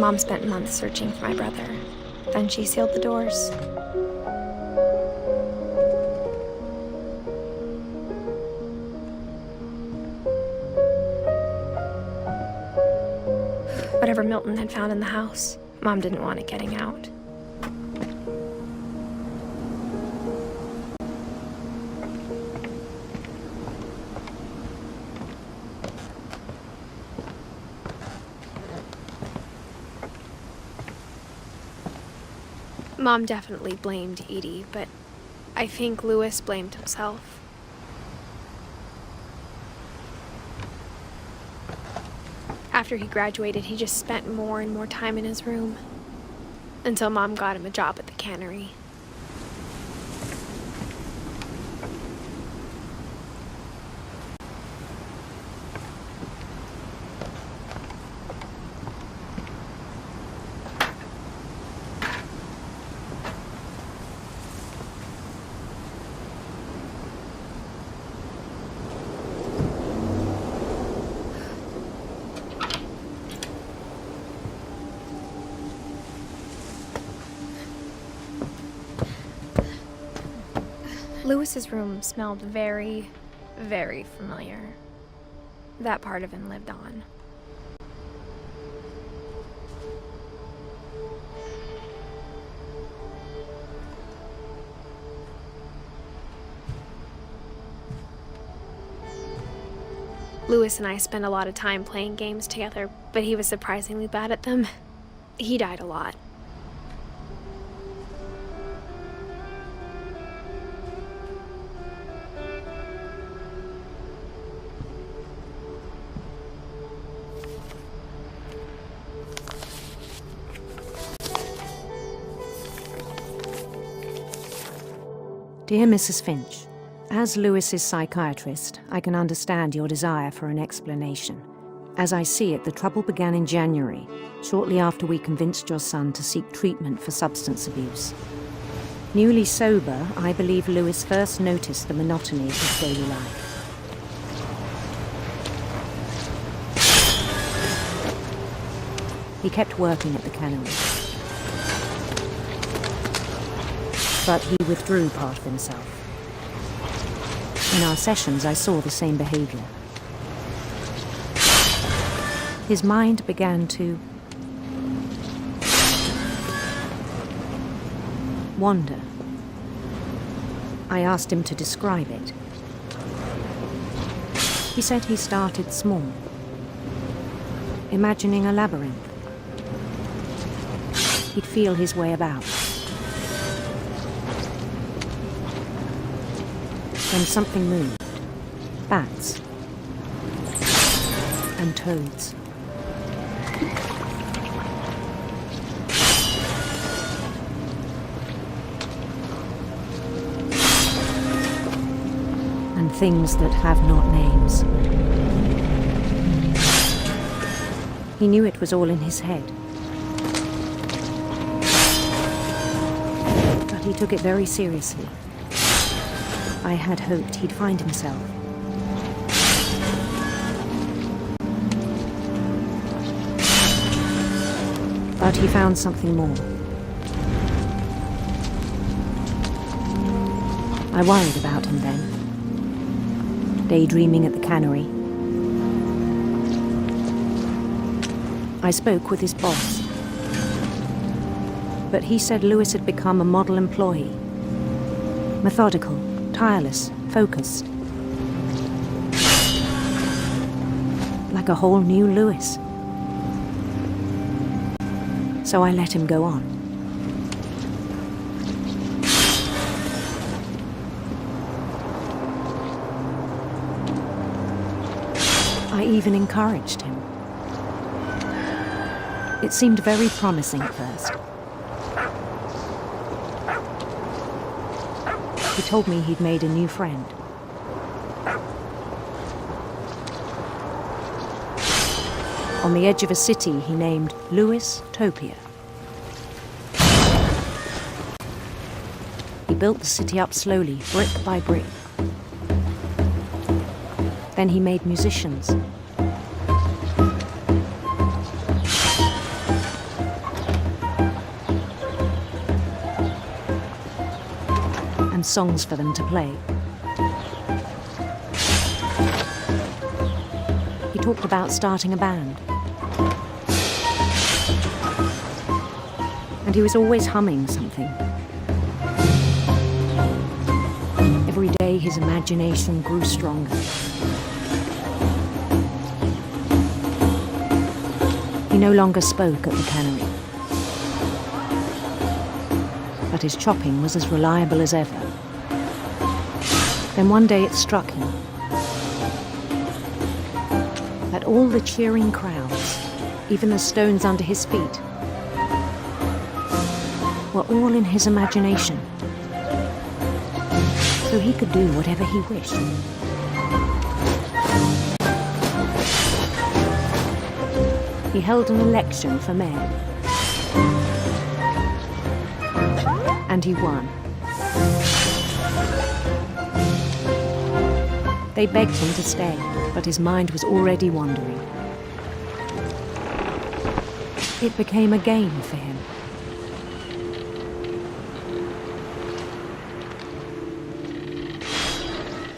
Mom spent months searching for my brother. Then she sealed the doors. Whatever Milton had found in the house, Mom didn't want it getting out. Mom definitely blamed Edie, but I think Louis blamed himself. After he graduated, he just spent more and more time in his room, until Mom got him a job at the cannery. Louis's room smelled very, very familiar. That part of him lived on. Louis and I spent a lot of time playing games together, but he was surprisingly bad at them. He died a lot. Dear Mrs. Finch, as Louis's psychiatrist, I can understand your desire for an explanation. As I see it, the trouble began in January, shortly after we convinced your son to seek treatment for substance abuse. Newly sober, I believe Louis first noticed the monotony of his daily life. He kept working at the cannery, but he withdrew part of himself. In our sessions, I saw the same behavior. His mind began to wander. I asked him to describe it. He said he started small, imagining a labyrinth. He'd feel his way about. Then something moved. Bats. And toads. And things that have not names. He knew it was all in his head. But he took it very seriously. I had hoped he'd find himself. But he found something more. I worried about him then, daydreaming at the cannery. I spoke with his boss, but he said Louis had become a model employee, methodical, tireless, focused. Like a whole new Louis. So I let him go on. I even encouraged him. It seemed very promising at first. He told me he'd made a new friend. On the edge of a city he named Louis Topia. He built the city up slowly, brick by brick. Then he made musicians. songs for them to play. He talked about starting a band. And he was always humming something. Every day his imagination grew stronger. He no longer spoke at the cannery. But his chopping was as reliable as ever. Then one day it struck him that all the cheering crowds, even the stones under his feet, were all in his imagination. So he could do whatever he wished. He held an election for mayor. And he won. They begged him to stay, but his mind was already wandering. It became a game for him.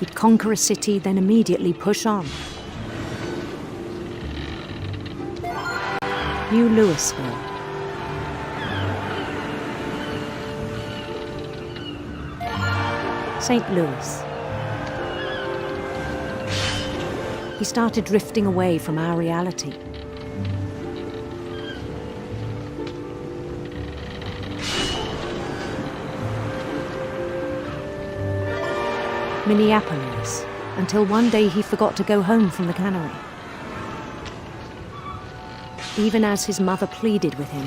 He'd conquer a city, then immediately push on. New Louisville. St. Louis. He started drifting away from our reality. Minneapolis, until one day he forgot to go home from the cannery. Even as his mother pleaded with him,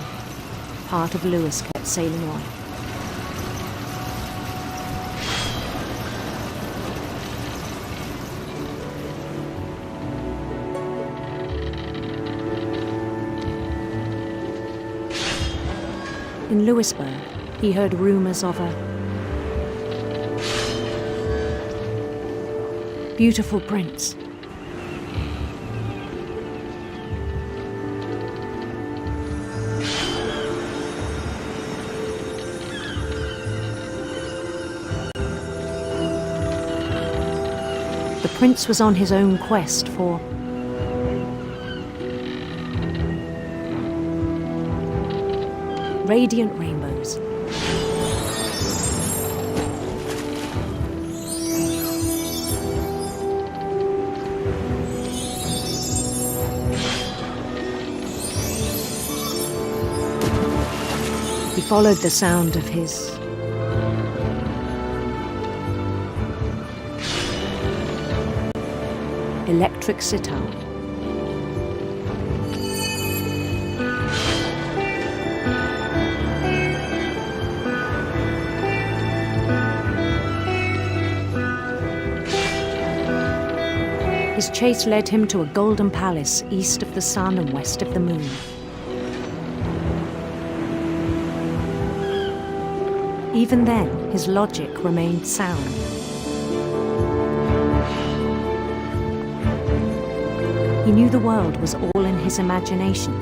part of Louis kept sailing on. In Louisburg, he heard rumors of a beautiful prince. The prince was on his own quest for radiant rainbows. He followed the sound of his electric sitar. His chase led him to a golden palace east of the sun and west of the moon. Even then, his logic remained sound. He knew the world was all in his imagination.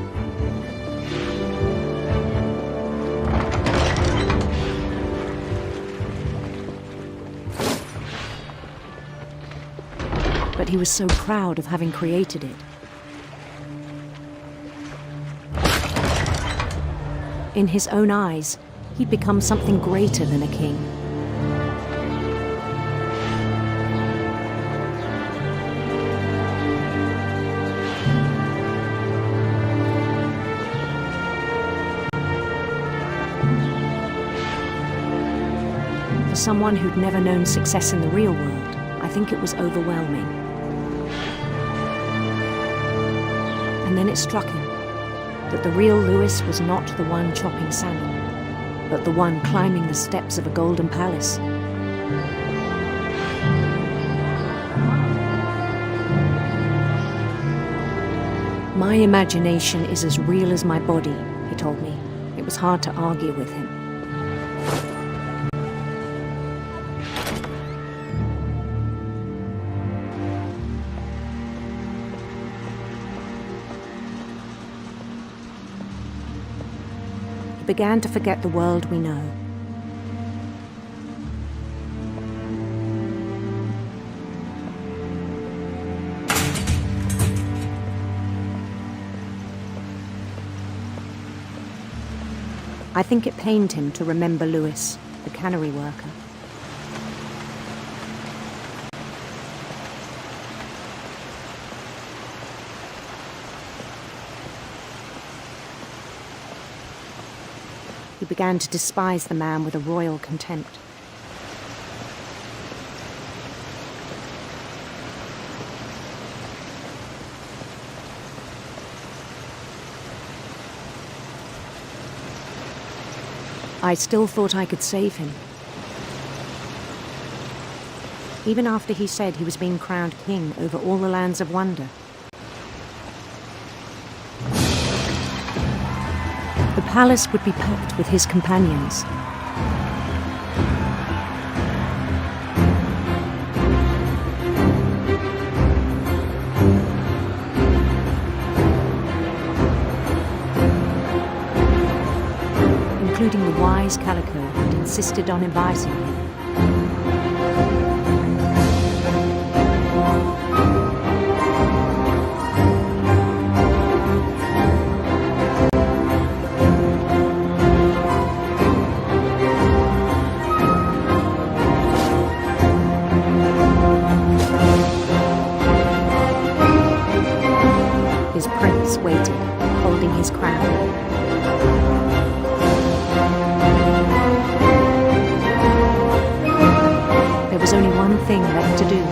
But he was so proud of having created it. In his own eyes, he'd become something greater than a king. For someone who'd never known success in the real world, I think it was overwhelming. And then it struck him that the real Louis was not the one chopping salmon, but the one climbing the steps of a golden palace. My imagination is as real as my body, he told me. It was hard to argue with him. He began to forget the world we know. I think it pained him to remember Lewis, the cannery worker. He began to despise the man with a royal contempt. I still thought I could save him. Even after he said he was being crowned king over all the lands of wonder. The palace would be packed with his companions. Including the wise Calico who'd insisted on inviting him. His prince waited, holding his crown. There was only one thing left to do.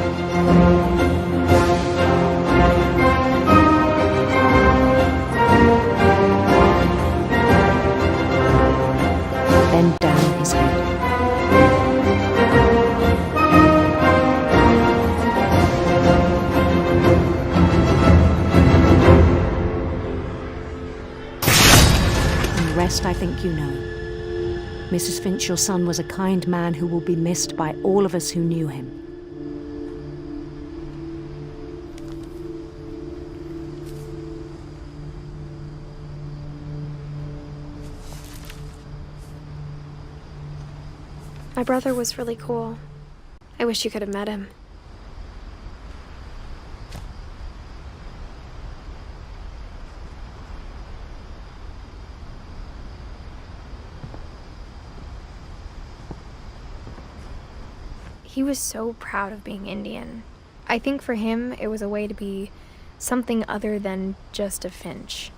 Bend down his head. And the rest I think you know. Mrs. Finch, your son was a kind man who will be missed by all of us who knew him. My brother was really cool. I wish you could have met him. He was so proud of being Indian. I think for him, it was a way to be something other than just a Finch.